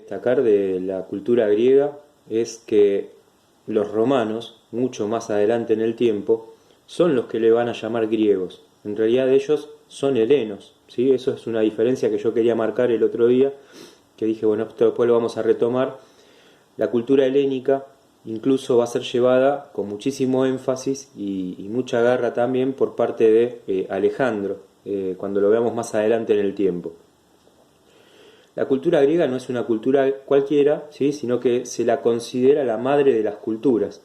Destacar de la cultura griega es que los romanos, mucho más adelante en el tiempo, son los que le van a llamar griegos. En realidad ellos son helenos, ¿sí? Eso es una diferencia que yo quería marcar el otro día, que dije, bueno, esto después lo vamos a retomar. La cultura helénica incluso va a ser llevada con muchísimo énfasis y mucha garra también por parte de Alejandro, cuando lo veamos más adelante en el tiempo. La cultura griega no es una cultura cualquiera, ¿sí? Sino que se la considera la madre de las culturas.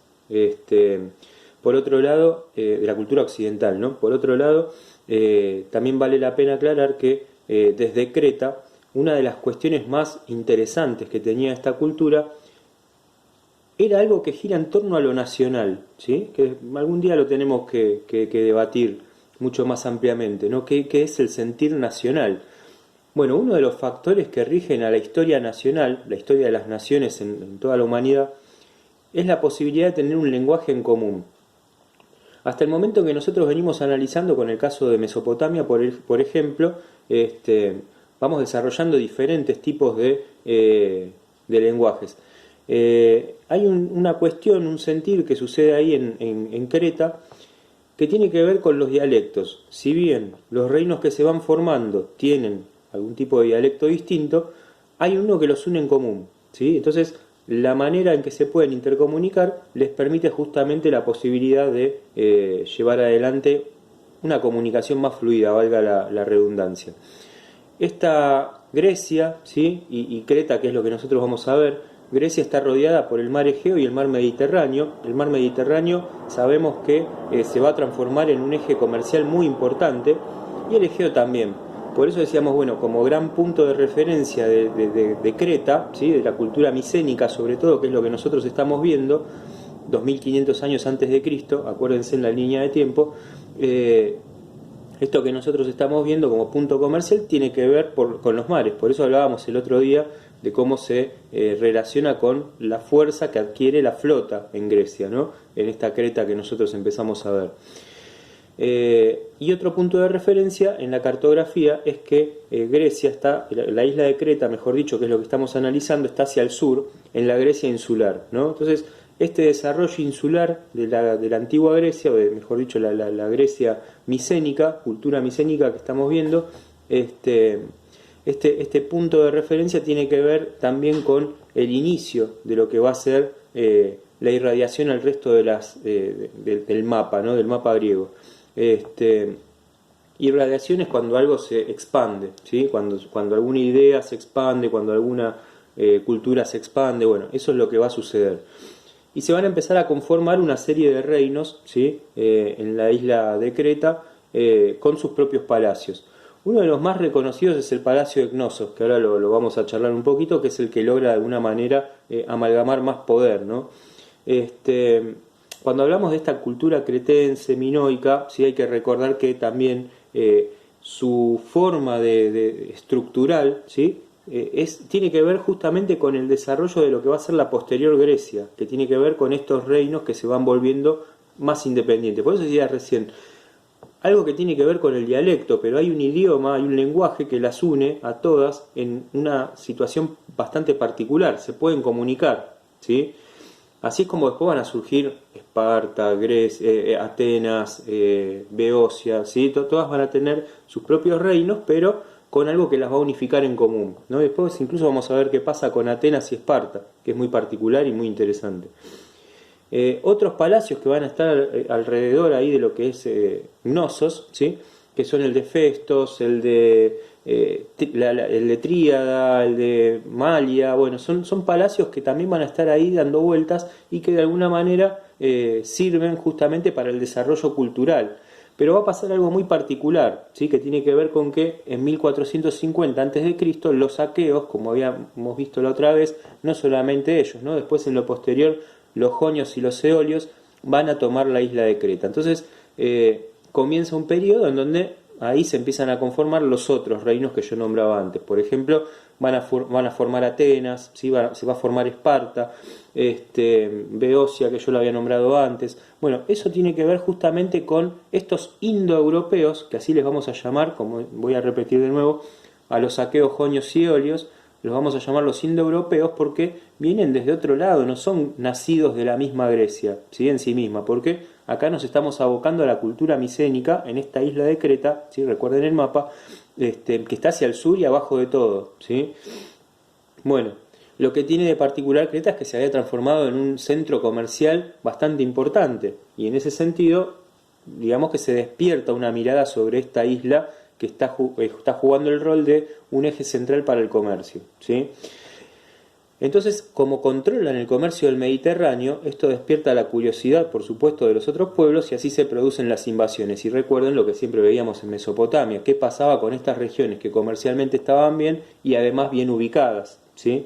Por otro lado, de la cultura occidental, ¿no? Por otro lado, también vale la pena aclarar que desde Creta, una de las cuestiones más interesantes que tenía esta cultura era algo que gira en torno a lo nacional, ¿sí? Que algún día lo tenemos que debatir mucho más ampliamente, ¿no? ¿Qué es el sentir nacional? Bueno, uno de los factores que rigen a la historia nacional, la historia de las naciones en toda la humanidad, es la posibilidad de tener un lenguaje en común. Hasta el momento que nosotros venimos analizando con el caso de Mesopotamia, por ejemplo, vamos desarrollando diferentes tipos de lenguajes. Hay una cuestión, un sentir que sucede ahí en Creta, que tiene que ver con los dialectos. Si bien los reinos que se van formando tienen algún tipo de dialecto distinto, hay uno que los une en común, ¿sí? Entonces, la manera en que se pueden intercomunicar les permite justamente la posibilidad de llevar adelante una comunicación más fluida, valga la redundancia. Esta Grecia, ¿sí? y Creta, que es lo que nosotros vamos a ver, Grecia está rodeada por el mar Egeo y el mar Mediterráneo. El mar Mediterráneo sabemos que se va a transformar en un eje comercial muy importante, y el Egeo también. Por eso decíamos, bueno, como gran punto de referencia de Creta, ¿sí? De la cultura micénica sobre todo, que es lo que nosotros estamos viendo, 2500 años antes de Cristo, acuérdense en la línea de tiempo, esto que nosotros estamos viendo como punto comercial tiene que ver con los mares. Por eso hablábamos el otro día de cómo se relaciona con la fuerza que adquiere la flota en Grecia, ¿no? En esta Creta que nosotros empezamos a ver. Y otro punto de referencia en la cartografía es que Grecia está, la isla de Creta, mejor dicho, que es lo que estamos analizando, está hacia el sur, en la Grecia insular, ¿no? Entonces, este desarrollo insular de la antigua Grecia, o mejor dicho, la Grecia micénica, cultura micénica que estamos viendo, este punto de referencia tiene que ver también con el inicio de lo que va a ser la irradiación al resto del mapa, ¿no? Del mapa griego. Irradiación es cuando algo se expande, ¿sí? Cuando alguna idea se expande, cuando alguna cultura se expande, bueno, eso es lo que va a suceder. Y se van a empezar a conformar una serie de reinos, ¿sí? En la isla de Creta, con sus propios palacios. Uno de los más reconocidos es el Palacio de Cnosos, que ahora lo vamos a charlar un poquito, que es el que logra de alguna manera amalgamar más poder, ¿no? Cuando hablamos de esta cultura cretense, minoica, sí hay que recordar que también su forma de estructural, ¿sí? Tiene que ver justamente con el desarrollo de lo que va a ser la posterior Grecia, que tiene que ver con estos reinos que se van volviendo más independientes. Por eso decía recién, algo que tiene que ver con el dialecto, pero hay un idioma, hay un lenguaje que las une a todas en una situación bastante particular, se pueden comunicar, ¿sí? Así es como después van a surgir Esparta, Grecia, Atenas, Beocia, ¿sí? Todas van a tener sus propios reinos, pero con algo que las va a unificar en común, ¿no? Después incluso vamos a ver qué pasa con Atenas y Esparta, que es muy particular y muy interesante. Otros palacios que van a estar alrededor ahí de lo que es Cnosos, ¿sí? Que son el de Festos, el de Tríada, el de Malia, bueno, son palacios que también van a estar ahí dando vueltas y que de alguna manera sirven justamente para el desarrollo cultural. Pero va a pasar algo muy particular, ¿sí? Que tiene que ver con que en 1450 a.C. los aqueos, como habíamos visto la otra vez, no solamente ellos, ¿no? Después en lo posterior los jonios y los eolios van a tomar la isla de Creta. Entonces comienza un periodo en donde ahí se empiezan a conformar los otros reinos que yo nombraba antes. Por ejemplo, van a formar Atenas, ¿sí? Se va a formar Esparta, Beocia, que yo lo había nombrado antes. Bueno, eso tiene que ver justamente con estos indoeuropeos, que así les vamos a llamar, como voy a repetir de nuevo, a los aqueos, jonios y eolios, los vamos a llamar los indoeuropeos porque vienen desde otro lado, no son nacidos de la misma Grecia, ¿sí? En sí misma, porque acá nos estamos abocando a la cultura micénica en esta isla de Creta, ¿sí? Recuerden el mapa, que está hacia el sur y abajo de todo, ¿sí? Bueno, lo que tiene de particular Creta es que se había transformado en un centro comercial bastante importante, y en ese sentido, digamos que se despierta una mirada sobre esta isla que está jugando el rol de un eje central para el comercio, ¿sí? Entonces, como controlan el comercio del Mediterráneo, esto despierta la curiosidad, por supuesto, de los otros pueblos y así se producen las invasiones. Y recuerden lo que siempre veíamos en Mesopotamia, qué pasaba con estas regiones que comercialmente estaban bien y además bien ubicadas, ¿sí?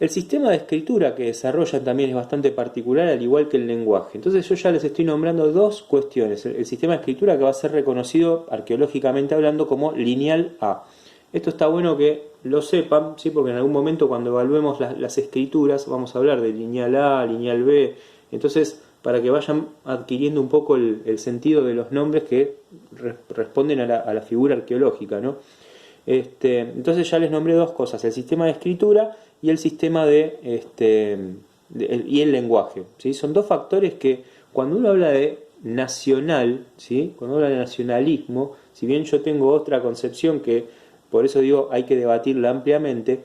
El sistema de escritura que desarrollan también es bastante particular, al igual que el lenguaje. Entonces yo ya les estoy nombrando dos cuestiones. El sistema de escritura que va a ser reconocido arqueológicamente hablando como lineal A. Esto está bueno que lo sepan, ¿sí? Porque en algún momento cuando evaluemos las escrituras vamos a hablar de lineal A, lineal B. Entonces, para que vayan adquiriendo un poco el sentido de los nombres que responden a la figura arqueológica, ¿no? Entonces ya les nombré dos cosas, el sistema de escritura y el sistema y el lenguaje, ¿sí? Son dos factores que cuando uno habla de nacional, ¿sí? Cuando uno habla de nacionalismo, si bien yo tengo otra concepción que por eso digo hay que debatirla ampliamente,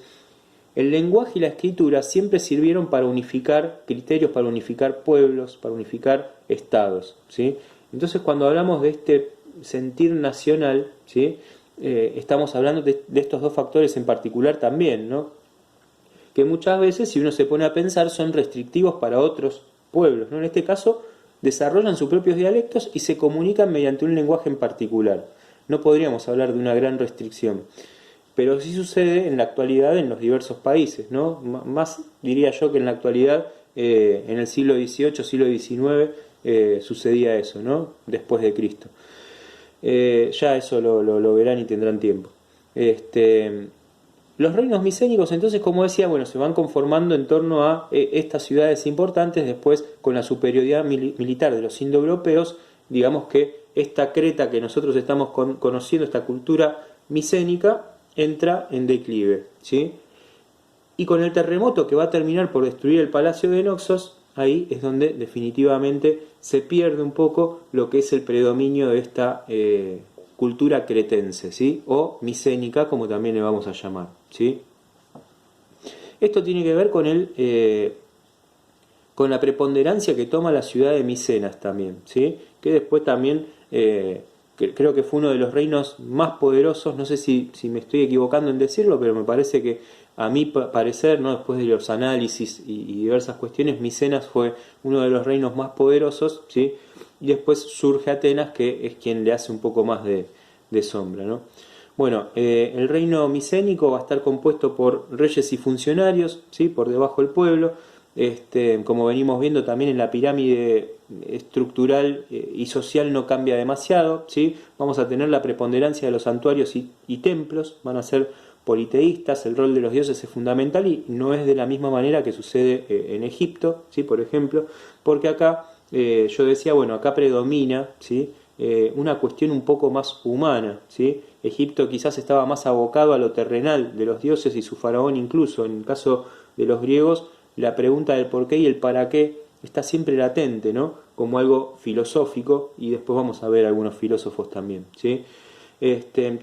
el lenguaje y la escritura siempre sirvieron para unificar criterios, para unificar pueblos, para unificar estados, ¿sí? Entonces cuando hablamos de este sentir nacional, ¿sí? Estamos hablando de estos dos factores en particular también, ¿no? Que muchas veces, si uno se pone a pensar, son restrictivos para otros pueblos, ¿no? En este caso, desarrollan sus propios dialectos y se comunican mediante un lenguaje en particular. No podríamos hablar de una gran restricción, pero sí sucede en la actualidad en los diversos países, ¿no? Más diría yo que en la actualidad, en el siglo XVIII, siglo XIX, sucedía eso, ¿no? Después de Cristo. Ya eso lo verán y tendrán tiempo. Los reinos micénicos, entonces, como decía, bueno, se van conformando en torno a estas ciudades importantes. Después, con la superioridad militar de los indoeuropeos, digamos que esta Creta que nosotros estamos conociendo, esta cultura micénica, entra en declive, ¿sí? Y con el terremoto que va a terminar por destruir el palacio de Noxos, ahí es donde definitivamente se pierde un poco lo que es el predominio de esta cultura cretense, ¿sí? O micénica, como también le vamos a llamar, ¿sí? Esto tiene que ver con la preponderancia que toma la ciudad de Micenas también, ¿sí? Que después también creo que fue uno de los reinos más poderosos. No sé si me estoy equivocando en decirlo, pero me parece que a mi parecer, ¿no? Después de los análisis y diversas cuestiones, Micenas fue uno de los reinos más poderosos, ¿sí? Y después surge Atenas, que es quien le hace un poco más de sombra, ¿no? Bueno, el reino micénico va a estar compuesto por reyes y funcionarios, ¿sí? Por debajo del pueblo. Como venimos viendo también en la pirámide estructural y social no cambia demasiado, ¿sí? Vamos a tener la preponderancia de los santuarios y templos, van a ser politeístas, el rol de los dioses es fundamental y no es de la misma manera que sucede en Egipto, ¿sí? Por ejemplo, porque acá yo decía, bueno, acá predomina, ¿sí? Una cuestión un poco más humana, ¿sí? Egipto quizás estaba más abocado a lo terrenal de los dioses y su faraón incluso. En el caso de los griegos, la pregunta del por qué y el para qué está siempre latente, ¿no? Como algo filosófico, y después vamos a ver algunos filósofos también, ¿sí?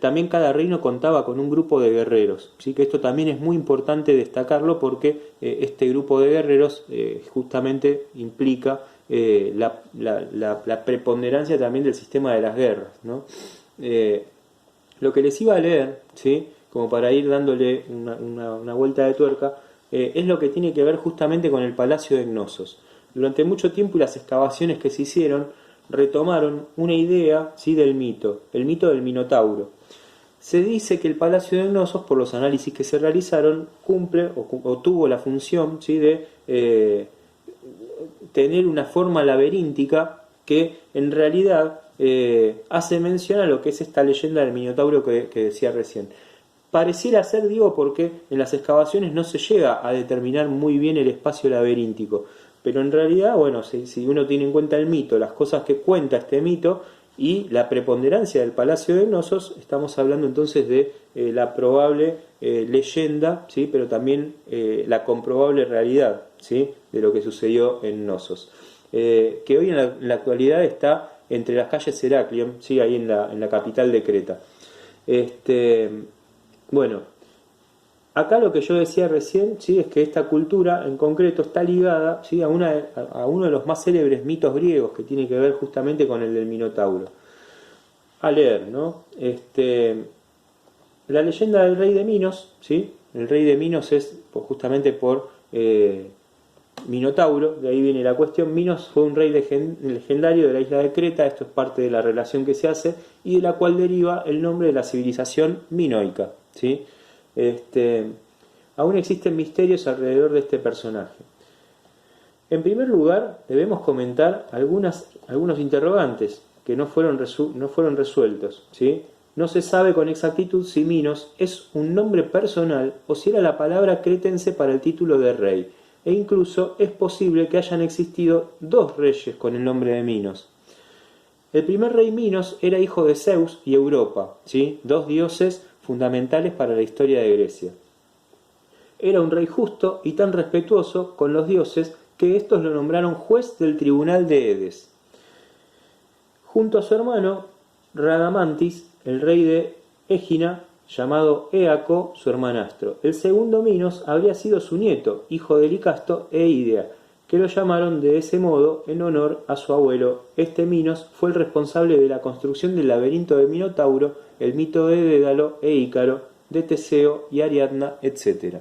También cada reino contaba con un grupo de guerreros, ¿sí? Que esto también es muy importante destacarlo porque este grupo de guerreros justamente implica la preponderancia también del sistema de las guerras, ¿no? Lo que les iba a leer, ¿sí? Como para ir dándole una vuelta de tuerca, es lo que tiene que ver justamente con el palacio de Cnosos. Durante mucho tiempo y las excavaciones que se hicieron retomaron una idea, ¿sí? Del mito, el mito del Minotauro. Se dice que el palacio de Cnosos, por los análisis que se realizaron, cumple o tuvo la función, ¿sí? De tener una forma laberíntica que en realidad hace mención a lo que es esta leyenda del Minotauro que decía recién. Pareciera ser, digo, porque en las excavaciones no se llega a determinar muy bien el espacio laberíntico, pero en realidad, bueno, si uno tiene en cuenta el mito, las cosas que cuenta este mito, Y la preponderancia del palacio de Cnosos, estamos hablando entonces de la probable leyenda, ¿sí? Pero también la comprobable realidad, ¿sí? De lo que sucedió en Cnosos. Que hoy en la actualidad está entre las calles Heraclión, ¿sí? Ahí en la capital de Creta. Bueno, acá lo que yo decía recién, ¿sí? Es que esta cultura en concreto está ligada, ¿sí? a uno de los más célebres mitos griegos que tiene que ver justamente con el del Minotauro. A leer, ¿no? La leyenda del rey de Minos, ¿sí? El rey de Minos es justamente por Minotauro, de ahí viene la cuestión. Minos fue un rey legendario de la isla de Creta, esto es parte de la relación que se hace, y de la cual deriva el nombre de la civilización minoica, ¿sí? Aún existen misterios alrededor de este personaje. En primer lugar, debemos comentar algunos interrogantes que no fueron resueltos, ¿sí? No se sabe con exactitud si Minos es un nombre personal o si era la palabra cretense para el título de rey, e incluso es posible que hayan existido dos reyes con el nombre de Minos. El primer rey Minos era hijo de Zeus y Europa, ¿sí? Dos dioses fundamentales para la historia de Grecia. Era un rey justo y tan respetuoso con los dioses que estos lo nombraron juez del tribunal de Edes. Junto a su hermano Radamantis, el rey de Égina, llamado Éaco, su hermanastro. El segundo Minos habría sido su nieto, hijo de Licasto e Idea, que lo llamaron de ese modo en honor a su abuelo. Este Minos fue el responsable de la construcción del laberinto de Minotauro, el mito de Dédalo e Ícaro, de Teseo y Ariadna, etc.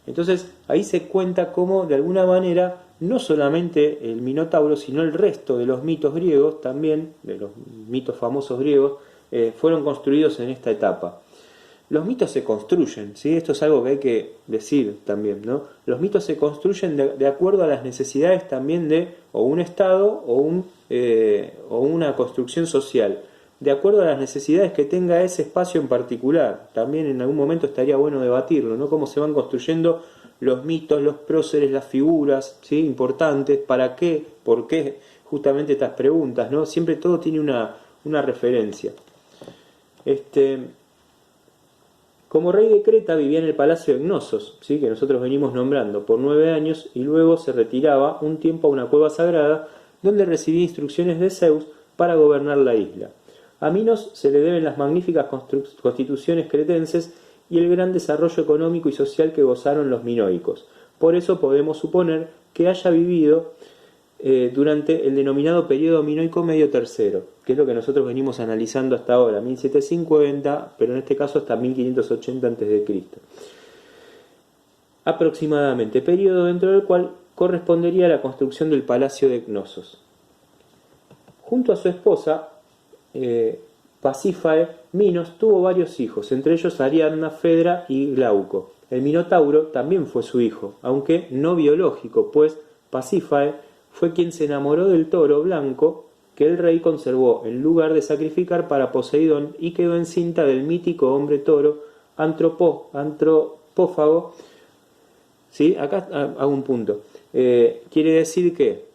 Entonces ahí se cuenta cómo de alguna manera no solamente el Minotauro, sino el resto de los mitos griegos, también de los mitos famosos griegos, fueron construidos en esta etapa. Los mitos se construyen, ¿sí? Esto es algo que hay que decir también, ¿no? Los mitos se construyen de acuerdo a las necesidades también de o un Estado o una construcción social, de acuerdo a las necesidades que tenga ese espacio en particular. También en algún momento estaría bueno debatirlo, ¿no? Cómo se van construyendo los mitos, los próceres, las figuras, ¿sí? Importantes, ¿para qué? ¿Por qué? Justamente estas preguntas, ¿no? Siempre todo tiene una referencia. Como rey de Creta vivía en el palacio de Cnosos, ¿sí? Que nosotros venimos nombrando, por 9 años, y luego se retiraba un tiempo a una cueva sagrada donde recibía instrucciones de Zeus para gobernar la isla. A Minos se le deben las magníficas constituciones cretenses y el gran desarrollo económico y social que gozaron los minoicos. Por eso podemos suponer que haya vivido durante el denominado periodo minoico medio tercero, que es lo que nosotros venimos analizando hasta ahora, 1750, pero en este caso hasta 1580 a.C. Aproximadamente, periodo dentro del cual correspondería a la construcción del palacio de Cnosos. Junto a su esposa, Pasífae, Minos tuvo varios hijos, entre ellos Ariadna, Fedra y Glauco. El Minotauro también fue su hijo, aunque no biológico, pues Pasífae fue quien se enamoró del toro blanco que el rey conservó en lugar de sacrificar para Poseidón y quedó encinta del mítico hombre toro antropófago. ¿Sí? Acá hago un punto. Quiere decir que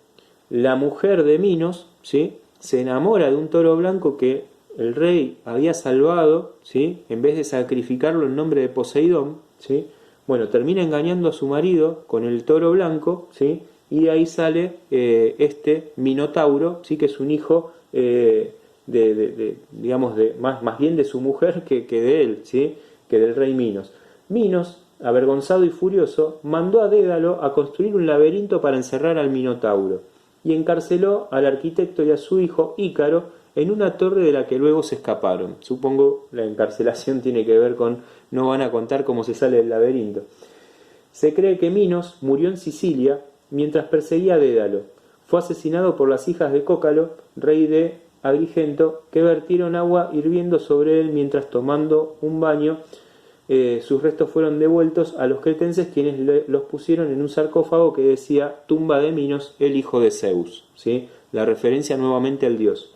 la mujer de Minos, ¿sí? Se enamora de un toro blanco que el rey había salvado, ¿sí? En vez de sacrificarlo en nombre de Poseidón, ¿sí? Bueno, termina engañando a su marido con el toro blanco, ¿sí? Y de ahí sale este Minotauro, ¿sí? Que es un hijo más bien de su mujer que de él, ¿sí? Que del rey Minos. Minos, avergonzado y furioso, mandó a Dédalo a construir un laberinto para encerrar al Minotauro y encarceló al arquitecto y a su hijo Ícaro en una torre de la que luego se escaparon. Supongo la encarcelación tiene que ver con no van a contar cómo se sale del laberinto. Se cree que Minos murió en Sicilia mientras perseguía a Dédalo. Fue asesinado por las hijas de Cócalo, rey de Agrigento, que vertieron agua hirviendo sobre él mientras tomando un baño. Sus restos fueron devueltos a los cretenses, quienes los pusieron en un sarcófago que decía tumba de Minos, el hijo de Zeus, ¿sí? La referencia nuevamente al dios.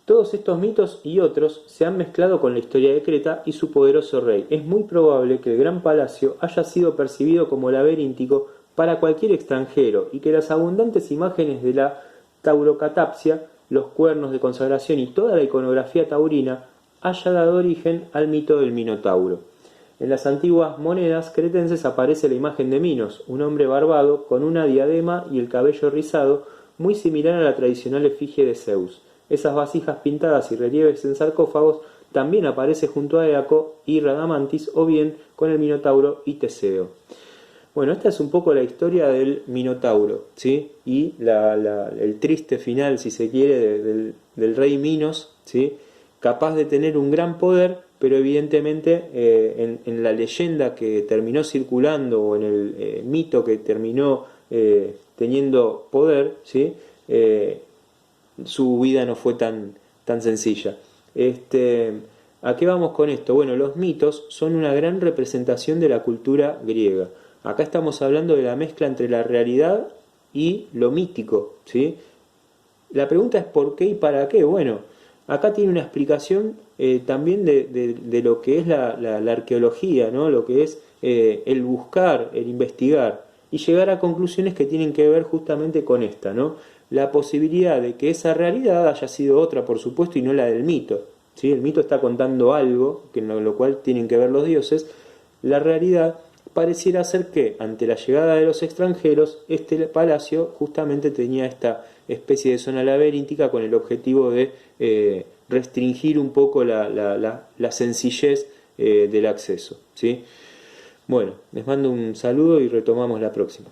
Todos estos mitos y otros se han mezclado con la historia de Creta y su poderoso rey. Es muy probable que el gran palacio haya sido percibido como laberíntico para cualquier extranjero y que las abundantes imágenes de la taurocatapsia los cuernos de consagración y toda la iconografía taurina haya dado origen al mito del Minotauro. En las antiguas monedas cretenses aparece la imagen de Minos, un hombre barbado con una diadema y el cabello rizado, muy similar a la tradicional efigie de Zeus. Esas vasijas pintadas y relieves en sarcófagos también aparece junto a Eaco y Radamantis, o bien con el Minotauro y Teseo. Bueno, esta es un poco la historia del Minotauro, ¿sí? Y el triste final, si se quiere, del rey Minos, ¿sí? Capaz de tener un gran poder, pero evidentemente en la leyenda que terminó circulando, o en el mito que terminó teniendo poder, ¿sí? Su vida no fue tan sencilla. ¿A qué vamos con esto? Bueno, los mitos son una gran representación de la cultura griega. Acá estamos hablando de la mezcla entre la realidad y lo mítico, ¿sí? La pregunta es ¿por qué y para qué? Bueno, acá tiene una explicación también de lo que es la arqueología, ¿no? Lo que es el buscar, el investigar y llegar a conclusiones que tienen que ver justamente con esta, ¿no? La posibilidad de que esa realidad haya sido otra, por supuesto, y no la del mito, ¿sí? El mito está contando algo, que en lo cual tienen que ver los dioses. La realidad pareciera ser que, ante la llegada de los extranjeros, este palacio justamente tenía esta especie de zona laberíntica con el objetivo de restringir un poco la sencillez del acceso, ¿sí? Bueno, les mando un saludo y retomamos la próxima.